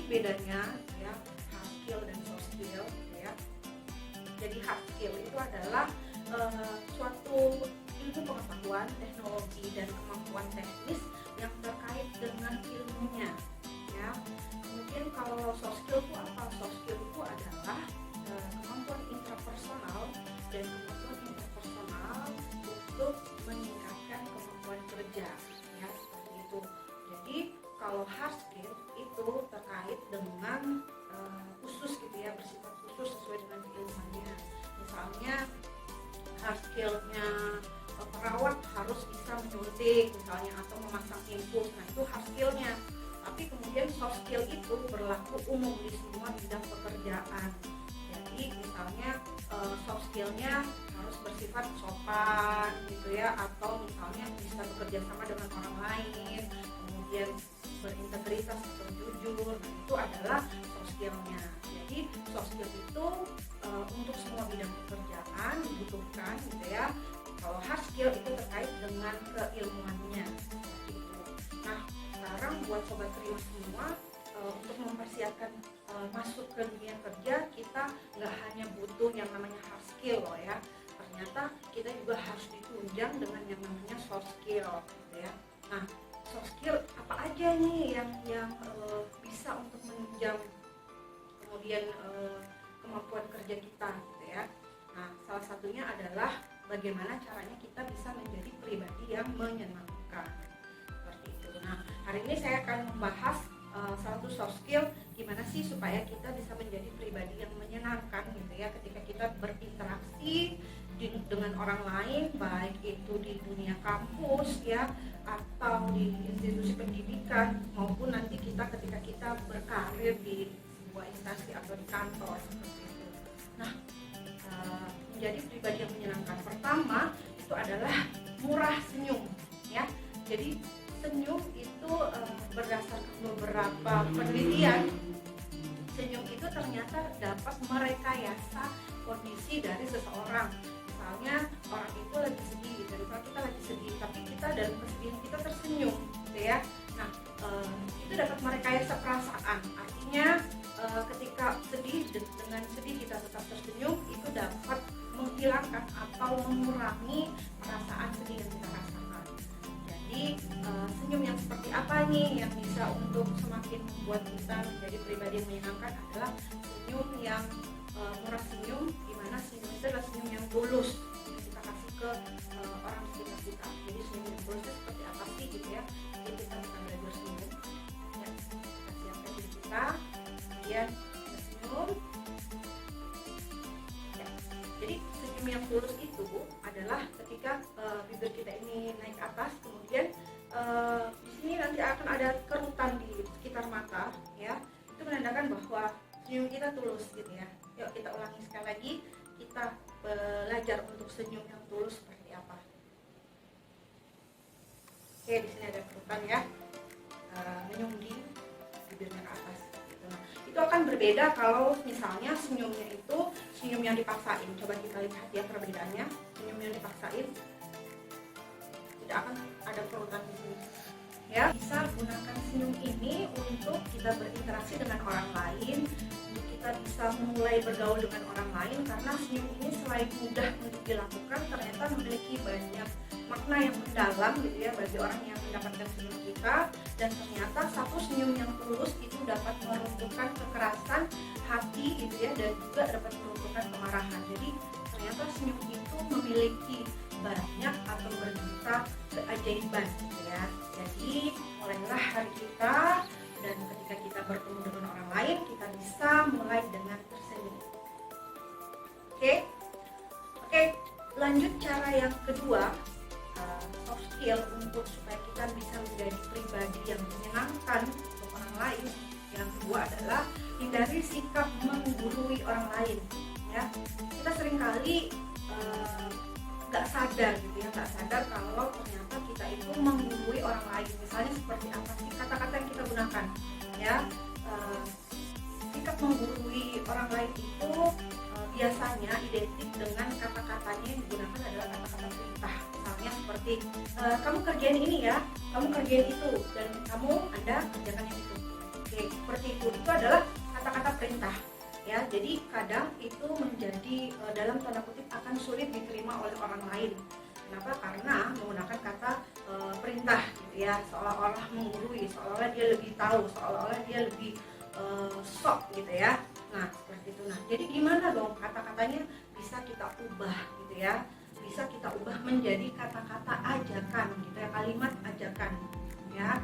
bedanya ya hard skill dan soft skill gitu ya. Jadi hard skill itu adalah suatu ilmu pengetahuan, teknologi dan kemampuan teknis yang terkait dengan ilmunya ya. Kemudian kalau soft skill itu apa? Soft skill itu adalah kemampuan intrapersonal dan kemampuan interpersonal untuk meningkatkan kemampuan kerja ya, seperti itu. Jadi kalau hard skill itu terkait dengan khusus gitu ya, bersifat khusus sesuai dengan keilmuannya. Misalnya hard skillnya perawat harus bisa menyuntik misalnya atau memasang infus, nah itu hard skillnya. Tapi kemudian soft skill itu berlaku umum di semua bidang pekerjaan. Jadi misalnya soft skillnya harus bersifat sopan gitu ya, atau misalnya bisa bekerja sama dengan orang lain, kemudian berintegritas atau jujur, nah itu adalah soft skillnya. Jadi soft skill itu untuk semua bidang pekerjaan dibutuhkan gitu ya. Kalau hard skill itu terkait dengan keilmuannya seperti itu. Nah sekarang buat sobat terima semua, untuk mempersiapkan masuk ke dunia kerja, kita nggak hanya butuh yang namanya hard skill loh ya, ternyata kita juga harus ditunjang dengan yang namanya soft skill gitu ya. Nah soft skill apa aja nih yang bisa untuk menunjang kemudian kemampuan kerja kita gitu ya. Nah salah satunya adalah bagaimana caranya kita bisa menjadi pribadi yang menyenangkan seperti itu. Nah hari ini saya akan membahas satu soft skill gimana sih supaya kita bisa menjadi pribadi yang menyenangkan gitu ya ketika kita berinteraksi dengan orang lain, baik itu di dunia kampus ya atau di institusi pendidikan, maupun nanti kita ketika kita berkarir di sebuah instansi atau di kantor seperti itu. Nah menjadi pribadi yang menyenangkan pertama itu adalah murah senyum ya. Jadi senyum itu berdasarkan beberapa penelitian, senyum itu ternyata dapat merekayasa kondisi dari seseorang. Misalnya orang itu lagi sedih, misalnya kita lagi sedih, tapi kita dalam kesedihan kita tersenyum gitu ya. Nah itu dapat merekayasa perasaan. Artinya ketika sedih, dengan sedih kita tetap tersenyum, itu dapat menghilangkan atau mengurangi perasaan sedih yang kita rasakan. Jadi senyum yang seperti apa nih yang bisa untuk semakin membuat kita menjadi pribadi yang menyenangkan adalah senyum yang murah senyum, dimana senyum itu adalah senyum yang tulus yang kita kasih ke orang sekitar kita. Jadi senyum yang tulus itu seperti apa sih gitu ya. Jadi kita bisa belajar senyum ya, kita siapkan diri kita, kemudian senyum ya. Jadi senyum yang tulus itu adalah ketika bibir kita ini naik ke atas, kemudian di sini nanti akan ada kerutan di sekitar mata ya. Itu menandakan bahwa senyum kita tulus gitu ya. Yuk kita ulangi sekali lagi, kita belajar untuk senyum yang tulus seperti apa. Oke, di sini ada kerutan ya, menyungging bibirnya ke atas gitu. Nah, itu akan berbeda kalau misalnya senyumnya itu senyum yang dipaksain. Coba kita lihat ya perbedaannya. Senyum yang dipaksain tidak akan ada kerutan di sini ya. Bisa gunakan senyum ini untuk kita berinteraksi dengan orang lain, untuk kita bisa mulai bergaul dengan orang lain, karena senyum ini selain mudah untuk dilakukan, ternyata memiliki banyak makna yang mendalam gitu ya bagi orang yang mendapatkan senyum kita. Dan ternyata satu senyum yang tulus itu dapat meruntuhkan kekerasan hati gitu ya, dan juga dapat meruntuhkan kemarahan. Jadi ternyata senyum itu memiliki banyak atau berjuta keajaiban gitu ya. Jadi mulailah hari kita, dan ketika kita bertemu dengan orang lain, kita bisa mulai dengan tersenyum. Oke, lanjut cara yang kedua, soft skill untuk supaya kita bisa menjadi pribadi yang menyenangkan untuk orang lain. Yang kedua adalah hindari sikap menggurui orang lain ya. Kita seringkali nggak sadar gitu ya, nggak sadar kalau ternyata kita itu menggurui orang lain. Misalnya seperti apa sih kata-kata yang kita gunakan ya. Sikap menggurui orang lain itu biasanya identik dengan kata-katanya yang digunakan adalah kata-kata perintah. Misalnya seperti kamu kerjain ini ya, kamu kerjain itu, dan Anda kerjakan yang itu. Oke, seperti itu adalah kata-kata perintah ya. Jadi kadang itu menjadi dalam tanda kutip akan sulit diterima oleh orang lain. Kenapa? Karena menggunakan kata perintah gitu ya, seolah-olah menggurui, seolah-olah dia lebih tahu, seolah-olah dia lebih sok gitu ya. Nah seperti itu. Nah jadi gimana dong kata-katanya bisa kita ubah gitu ya, bisa kita ubah menjadi kata-kata ajakan gitu ya, kalimat ajakan ya.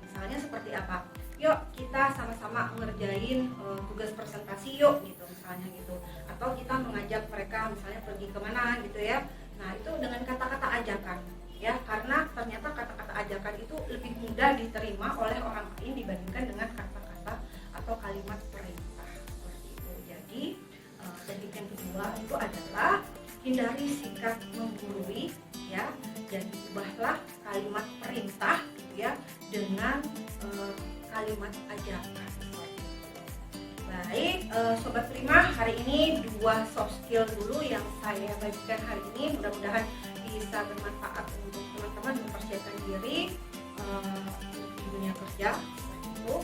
Misalnya seperti apa? Yuk kita sama-sama ngerjain tugas presentasi yuk gitu misalnya gitu, atau kita mengajak mereka misalnya pergi kemana gitu ya. Nah itu dengan kata-kata ajakan ya, karena ternyata kata-kata ajakan itu lebih mudah diterima oleh orang lain dibandingkan dengan kata-kata atau kalimat perintah seperti itu. Jadi teknik yang kedua itu adalah hindari sikap menggurui ya, dan ubahlah kalimat perintah gitu ya dengan kalimat ajakan. Baik, Sobat Prima, hari ini 2 soft skill dulu yang saya bagikan hari ini. Mudah-mudahan bisa bermanfaat untuk teman-teman mempersiapkan diri di dunia kerja itu,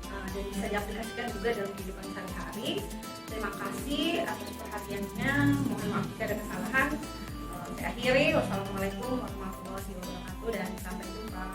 dan bisa diaplikasikan juga dalam kehidupan sehari-hari. Terima kasih atas perhatiannya. Mohon maaf jika ada kesalahan. Saya akhiri. Wassalamualaikum warahmatullahi wabarakatuh dan sampai jumpa.